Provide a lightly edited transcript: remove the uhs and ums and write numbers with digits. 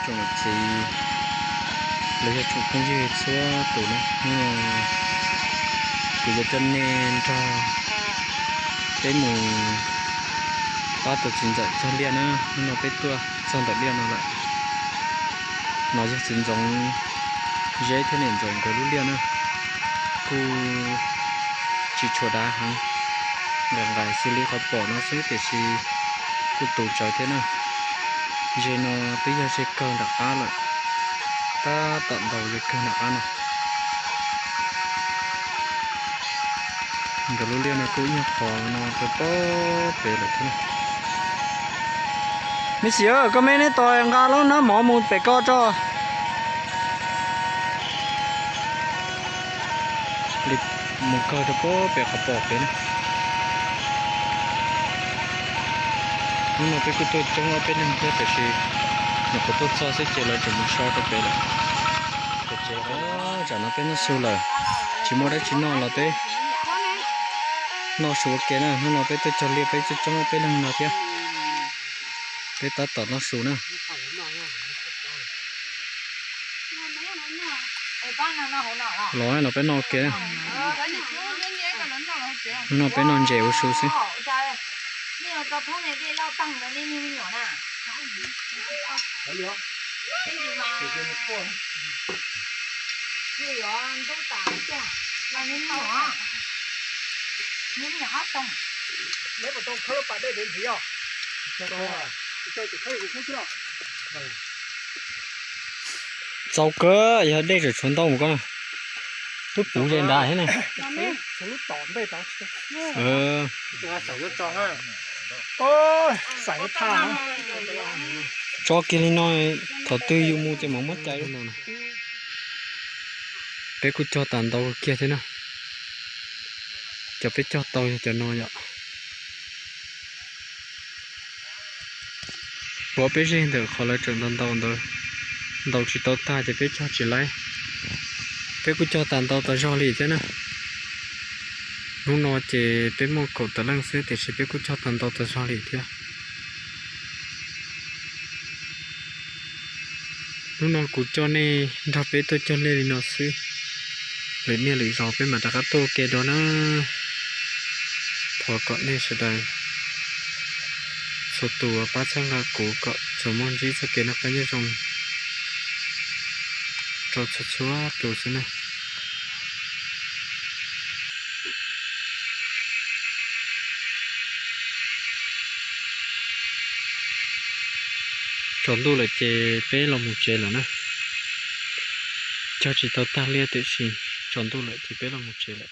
trồng chỉ lấy cho chụp không gì xóa tủ nó nhưng mà cứ giờ cho nên cho cái mù ba tổ chính dạy cho liền á nó biết tua xong tại liền nó lại nó sẽ chính giống dễ thế nên giống cái lúc liền á cô chỉ cho đá hả gần gần xử lý khó bỏ nó sẽ để xí cô tủ trời thế nào dễ nó bây giờ sẽ cần đặt á lại ta tận đầu được cần đặt á nào cái lúc liền nó cũng nhập khó nó phải có về lại thế này mấy xíu có mấy cái tỏi ăn cá nó mỏ một bể co cho lịch một cơ cho có bể khó bỏ thế này nhưng mà cái tôi trong ở bên này thì chỉ một cái tôi cho sẽ chỉ là chỉ một số cái bên này cái chỉ đó chẳng nó bên nó siêu là chỉ mua đấy chỉ nó là thế nó số cái này nó bên tôi cho liệp bên trong ở bên này nó thế bên ta tỏ nó số nữa lối nó bên nó kia nó bên nó dẻo số xí lấy một tô khơi bạn đây đến gì à? Tôi chỉ khơi cũng không chưa. rau cơ giờ đây rồi chuẩn tông một con tôi phủ trên đài thế này lúc tỏm đây tao. Ờ. Ôi, sải thả. Cho kia lên nói thọ tư yêu mua cho mỏng mất cháy luôn nè. Bé cứ cho tàn tàu kia thế nào? Cho bé cho tàu cho nó vậy. Bỏ bé riêng được khỏi lại trường tàn tàu rồi. Tàu chỉ tàu ta cho bé cho chỉ lấy. Bé cứ cho tàn tàu ta cho lì thế nào? Lúc nó chỉ bé mua cổ tờ lăng xứ thì chỉ bé cứ cho tàn tàu ta cho lì thế. Lúc nó cũng cho nên ra bé tôi cho lên nó xứ. Lấy nè lấy rõ bé mà ta có tô kia đó nó thọ cọ nên sẽ đây. Số tù ở bát sang là cổ cọ số môn gì sẽ kia nó cái như rồng. Cho chúa tù xứ này. Chọn tu là chè bé là một chè là nó cho chỉ tao ta lia tự xin chọn tu lại chè bé là một chè lại